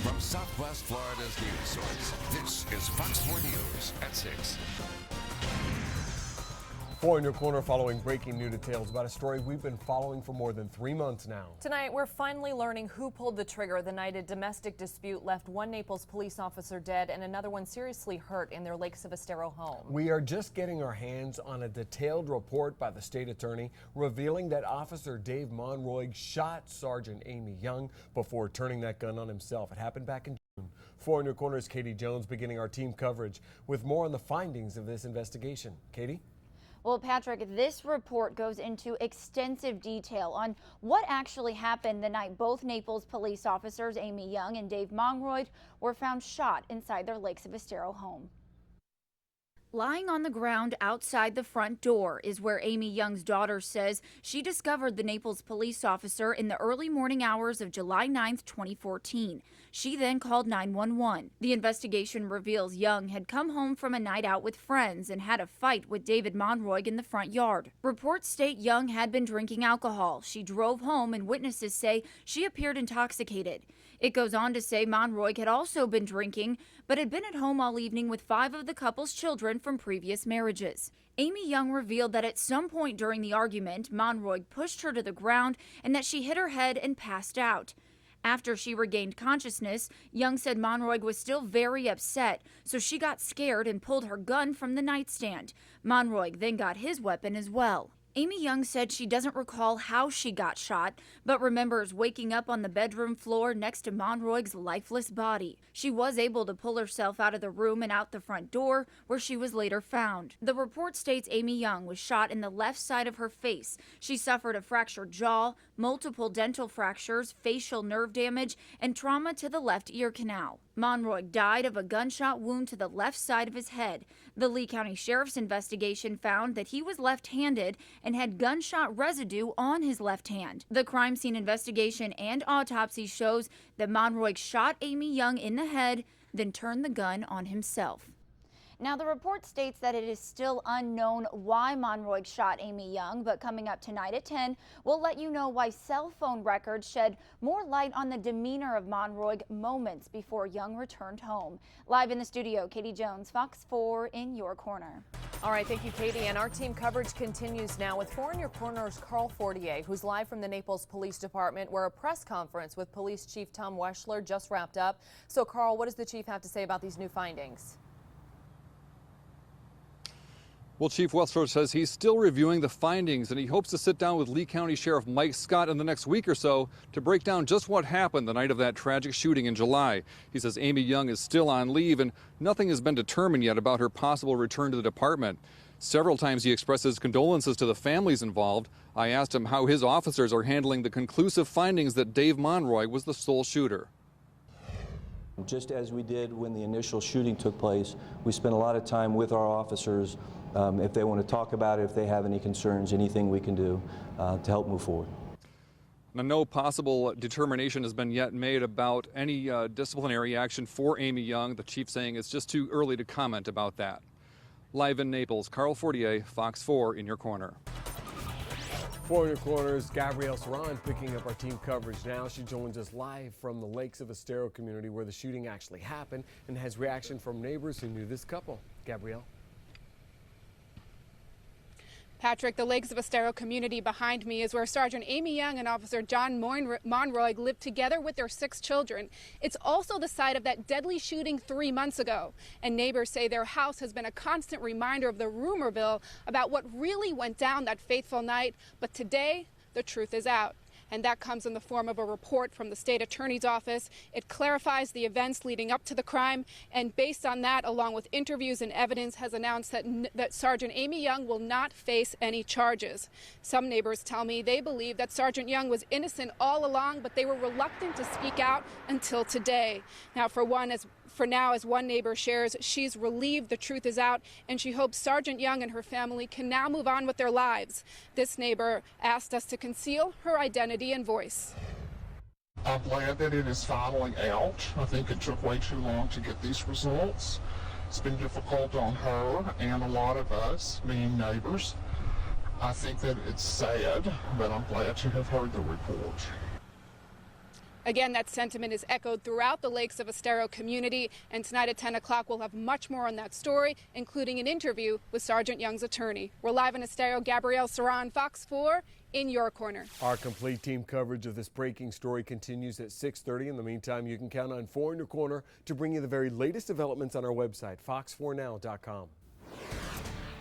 From Southwest Florida's news source, this is Fox 4 News at 6. 4 in your corner, following breaking new details about a story we've been following for more than 3 months now. Tonight, we're finally learning who pulled the trigger the night a domestic dispute left one Naples police officer dead and another one seriously hurt in their Lake Sevastero home. We are just getting our hands on a detailed report by the state attorney revealing that Officer Dave Monroy shot Sergeant Amy Young before turning that gun on himself. It happened back in June. 4 in your corner's Katie Jones beginning our team coverage with more on the findings of this investigation. Katie? Well, Patrick, this report goes into extensive detail on what actually happened the night both Naples police officers, Amy Young and Dave Monroy, were found shot inside their Lake Sevastero home. Lying on the ground outside the front door is where Amy Young's daughter says she discovered the Naples police officer in the early morning hours of July 9th, 2014. She then called 911. The investigation reveals Young had come home from a night out with friends and had a fight with David Monroy in the front yard. Reports state Young had been drinking alcohol. She drove home and witnesses say she appeared intoxicated. It goes on to say Monroy had also been drinking, but had been at home all evening with 5 of the couple's children from previous marriages. Amy Young revealed that at some point during the argument, Monroy pushed her to the ground and that she hit her head and passed out. After she regained consciousness, Young said Monroy was still very upset, so she got scared and pulled her gun from the nightstand. Monroy then got his weapon as well. Amy Young said she doesn't recall how she got shot, but remembers waking up on the bedroom floor next to Monroy's lifeless body. She was able to pull herself out of the room and out the front door, where she was later found. The report states Amy Young was shot in the left side of her face. She suffered a fractured jaw, multiple dental fractures, facial nerve damage, and trauma to the left ear canal. Monroy died of a gunshot wound to the left side of his head. The Lee County Sheriff's investigation found that he was left-handed and had gunshot residue on his left hand. The crime scene investigation and autopsy shows that Monroy shot Amy Young in the head, then turned the gun on himself. Now, the report states that it is still unknown why Monroy shot Amy Young, but coming up tonight at 10, we'll let you know why cell phone records shed more light on the demeanor of Monroy moments before Young returned home. Live in the studio, Katie Jones, Fox 4 in your corner. All right, thank you, Katie. And our team coverage continues now with 4 in your corner's Carl Fortier, who's live from the Naples Police Department, where a press conference with Police Chief Tom Weschler just wrapped up. So, Carl, what does the chief have to say about these new findings? Well, Chief Weschler says he's still reviewing the findings, and he hopes to sit down with Lee County Sheriff Mike Scott in the next week or so to break down just what happened the night of that tragic shooting in July. He says Amy Young is still on leave, and nothing has been determined yet about her possible return to the department. Several times he expresses condolences to the families involved. I asked him how his officers are handling the conclusive findings that Dave Monroy was the sole shooter. Just as we did when the initial shooting took place, we spent a lot of time with our officers. If they want to talk about it, if they have any concerns, anything we can do to help move forward. Now, no possible determination has been yet made about any disciplinary action for Amy Young. The chief saying it's just too early to comment about that. Live in Naples, Carl Fortier, Fox 4 in your corner. 4 in your corners, Gabrielle Saran picking up our team coverage now. She joins us live from the Lake Sevastero community where the shooting actually happened and has reaction from neighbors who knew this couple. Gabrielle. Patrick, the Lake Sevastero community behind me is where Sergeant Amy Young and Officer John Monroy lived together with their 6 children. It's also the site of that deadly shooting 3 months ago. And neighbors say their house has been a constant reminder of the rumorville about what really went down that fateful night. But today, the truth is out. And that comes in the form of a report from the state attorney's office. It clarifies the events leading up to the crime, and based on that, along with interviews and evidence, has announced that Sergeant Amy Young will not face any charges. Some neighbors tell me they believe that Sergeant Young was innocent all along, but they were reluctant to speak out until today. Now, for now, as one neighbor shares, she's relieved the truth is out, and she hopes Sergeant Young and her family can now move on with their lives. This neighbor asked us to conceal her identity and voice. I'm glad that it is finally out. I think it took way too long to get these results. It's been difficult on her and a lot of us, being neighbors. I think that it's sad, but I'm glad to have heard the report. Again, that sentiment is echoed throughout the Lakes of Estero community, and tonight at 10 o'clock we'll have much more on that story, including an interview with Sergeant Young's attorney. We're live in Estero. Gabrielle Saran, Fox 4, in your corner. Our complete team coverage of this breaking story continues at 6:30. In the meantime, you can count on 4 in your corner to bring you the very latest developments on our website, fox4now.com.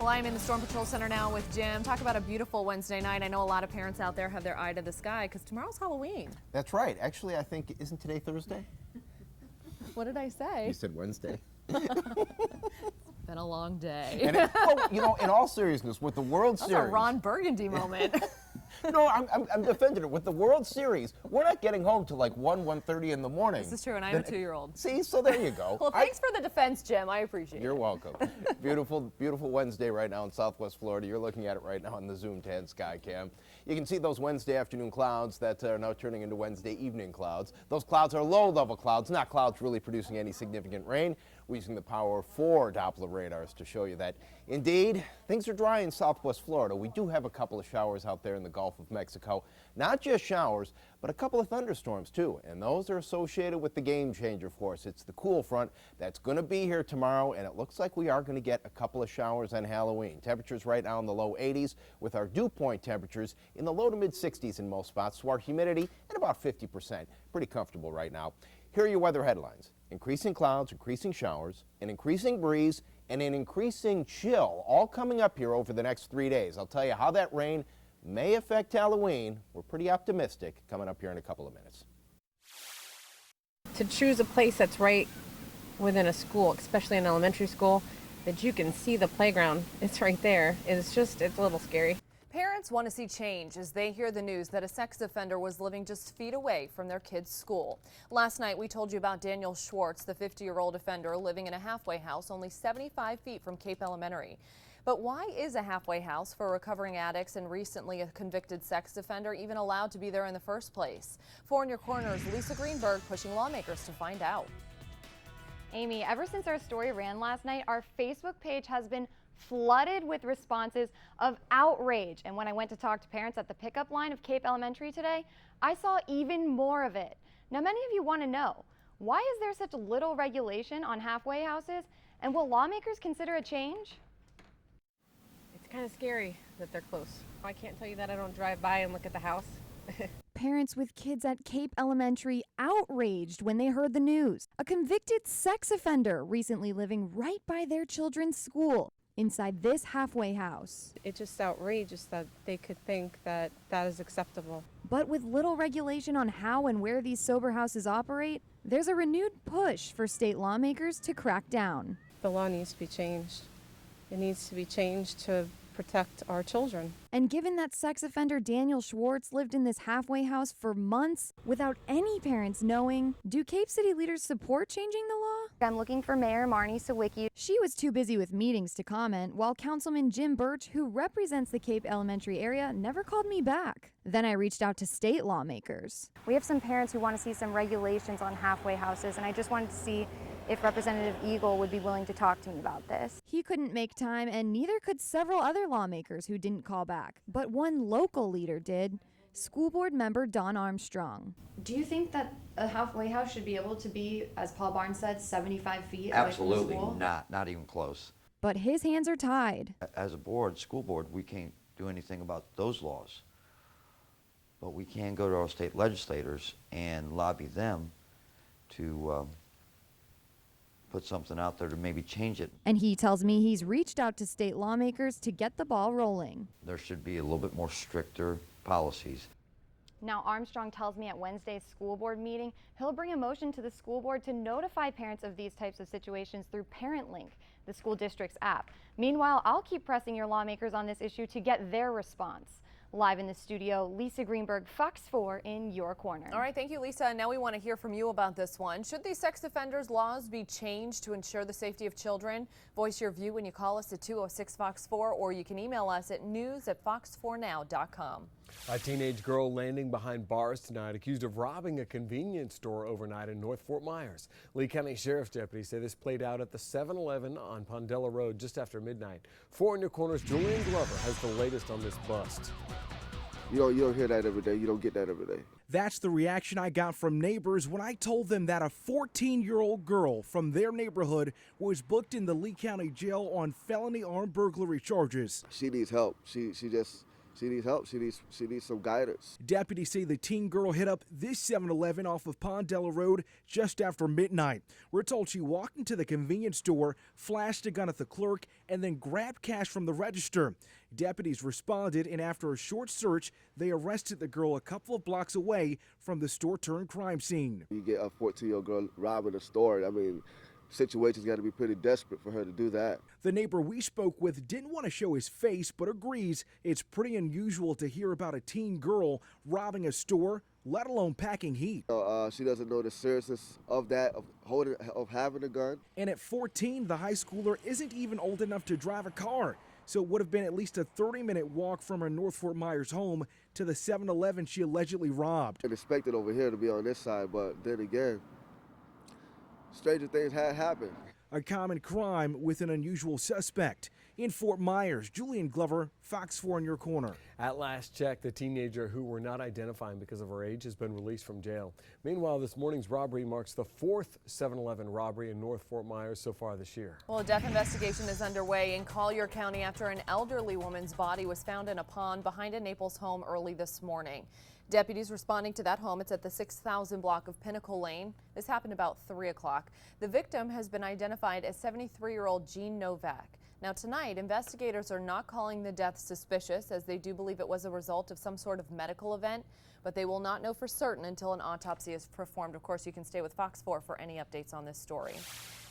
Well, I'm in the Storm Patrol Center now with Jim. Talk about a beautiful Wednesday night. I know a lot of parents out there have their eye to the sky because tomorrow's Halloween. That's right. Actually, I think, isn't today Thursday? What did I say? You said Wednesday. Been a long day. And in all seriousness, with the World Series. That's a Ron Burgundy moment. No, I'm defending it. With the World Series, we're not getting home till like 1:30 in the morning. This is true, and I have a 2-year-old. See, so there you go. Well, thanks for the defense, Jim. I appreciate it. You're welcome. Beautiful, beautiful Wednesday right now in Southwest Florida. You're looking at it right now on the Zoom 10 sky cam. You can see those Wednesday afternoon clouds that are now turning into Wednesday evening clouds. Those clouds are low-level clouds, not clouds really producing any significant rain. We're using the power of 4 Doppler radars to show you that, indeed, things are dry in Southwest Florida. We do have a couple of showers out there in the Gulf of Mexico. Not just showers, but a couple of thunderstorms, too. And those are associated with the game changer for us. It's the cool front that's going to be here tomorrow, and it looks like we are going to get a couple of showers on Halloween. Temperatures right now in the low 80s, with our dew point temperatures in the low to mid 60s in most spots, so our humidity at about 50%. Pretty comfortable right now. Here are your weather headlines. Increasing clouds, increasing showers, an increasing breeze, and an increasing chill, all coming up here over the next 3 days. I'll tell you how that rain may affect Halloween. We're pretty optimistic coming up here in a couple of minutes. To choose a place that's right within a school, especially an elementary school, that you can see the playground, it's right there. It's a little scary. Parents want to see change as they hear the news that a sex offender was living just feet away from their kids' school. Last night, we told you about Daniel Schwartz, the 50-year-old offender living in a halfway house only 75 feet from Cape Elementary. But why is a halfway house for recovering addicts and recently a convicted sex offender even allowed to be there in the first place? 4 in your corner's Lisa Greenberg pushing lawmakers to find out. Amy, ever since our story ran last night, our Facebook page has been flooded with responses of outrage. And when I went to talk to parents at the pickup line of Cape Elementary today, I saw even more of it. Now, many of you want to know, why is there such little regulation on halfway houses? And will lawmakers consider a change? It's kind of scary that they're close. I can't tell you that I don't drive by and look at the house. Parents with kids at Cape Elementary outraged when they heard the news. A convicted sex offender recently living right by their children's school inside this halfway house. It's just outrageous that they could think that that is acceptable. But with little regulation on how and where these sober houses operate, there's a renewed push for state lawmakers to crack down. The law needs to be changed. It needs to be changed to protect our children. And given that sex offender Daniel Schwartz lived in this halfway house for months without any parents knowing, do Cape City leaders support changing the law? I'm looking for Mayor Marnie Sawicki. She was too busy with meetings to comment, while Councilman Jim Birch, who represents the Cape Elementary area, never called me back. Then I reached out to state lawmakers. We have some parents who want to see some regulations on halfway houses, and I just wanted to see if Representative Eagle would be willing to talk to me about this. He couldn't make time, and neither could several other lawmakers who didn't call back. But one local leader did. School board member Don Armstrong. Do you think that a halfway house should be able to be, as Paul Barnes said, 75 feet Absolutely away from the school? not even close. But his hands are tied. As a board, school board, we can't do anything about those laws. But we can go to our state legislators and lobby them to put something out there to maybe change it. And he tells me he's reached out to state lawmakers to get the ball rolling. There should be a little bit more stricter policies. Now, Armstrong tells me at Wednesday's school board meeting, he'll bring a motion to the school board to notify parents of these types of situations through ParentLink, the school district's app. Meanwhile, I'll keep pressing your lawmakers on this issue to get their response. Live in the studio, Lisa Greenberg, Fox 4 in your corner. All right, thank you, Lisa. Now we want to hear from you about this one. Should these sex offenders' laws be changed to ensure the safety of children? Voice your view when you call us at 206-FOX-4, or you can email us at news@fox4now.com. A teenage girl landing behind bars tonight, accused of robbing a convenience store overnight in North Fort Myers. Lee County Sheriff's deputies say this played out at the 7-Eleven on Pondella Road just after midnight. 4 in your corner's Julian Glover has the latest on this bust. You don't hear that every day. You don't get that every day. That's the reaction I got from neighbors when I told them that a 14-year-old girl from their neighborhood was booked in the Lee County Jail on felony armed burglary charges. She needs help. She needs help. She needs some guidance. Deputies say the teen girl hit up this 7-Eleven off of Pondella Road just after midnight. We're told she walked into the convenience store, flashed a gun at the clerk, and then grabbed cash from the register. Deputies responded, and after a short search, they arrested the girl a couple of blocks away from the store-turned-crime scene. You get a 14-year-old girl robbing a store. I mean, situation's got to be pretty desperate for her to do that. The neighbor we spoke with didn't want to show his face, but agrees it's pretty unusual to hear about a teen girl robbing a store, let alone packing heat. She doesn't know the seriousness of that, of having a gun. And at 14, the high schooler isn't even old enough to drive a car. So it would have been at least a 30-minute walk from her North Fort Myers home to the 7-Eleven she allegedly robbed. I expected over here to be on this side, but then again, stranger things had happened. A common crime with an unusual suspect. In Fort Myers, Julian Glover, Fox 4 in your corner. At last check, the teenager who we're not identifying because of her age has been released from jail. Meanwhile, this morning's robbery marks the 4th 7-Eleven robbery in North Fort Myers so far this year. Well, a death investigation is underway in Collier County after an elderly woman's body was found in a pond behind a Naples home early this morning. Deputies responding to that home, it's at the 6,000 block of Pinnacle Lane. This happened about 3 o'clock. The victim has been identified as 73-year-old Jean Novak. Now tonight, investigators are not calling the death suspicious, as they do believe it was a result of some sort of medical event, but they will not know for certain until an autopsy is performed. Of course, you can stay with Fox 4 for any updates on this story.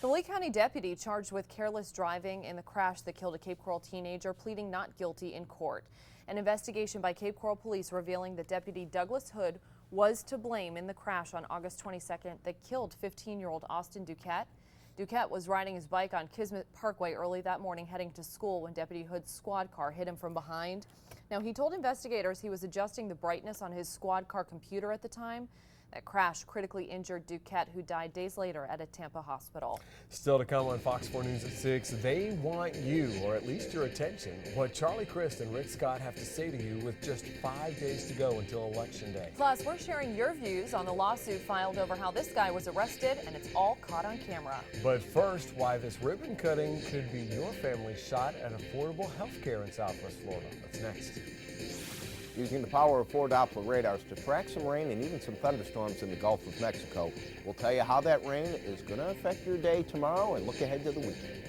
The Lee County deputy charged with careless driving in the crash that killed a Cape Coral teenager pleading not guilty in court. An investigation by Cape Coral Police revealing that Deputy Douglas Hood was to blame in the crash on August 22nd that killed 15-year-old Austin Duquette. Duquette was riding his bike on Kismet Parkway early that morning heading to school when Deputy Hood's squad car hit him from behind. Now, he told investigators he was adjusting the brightness on his squad car computer at the time. That crash critically injured Duquette, who died days later at a Tampa hospital. Still to come on Fox 4 News at 6, they want you, or at least your attention. What Charlie Crist and Rick Scott have to say to you with just 5 days to go until Election Day. Plus, we're sharing your views on the lawsuit filed over how this guy was arrested, and it's all caught on camera. But first, why this ribbon cutting could be your family's shot at affordable health care in Southwest Florida. That's next. Using the power of 4 Doppler radars to track some rain and even some thunderstorms in the Gulf of Mexico. We'll tell you how that rain is going to affect your day tomorrow and look ahead to the weekend.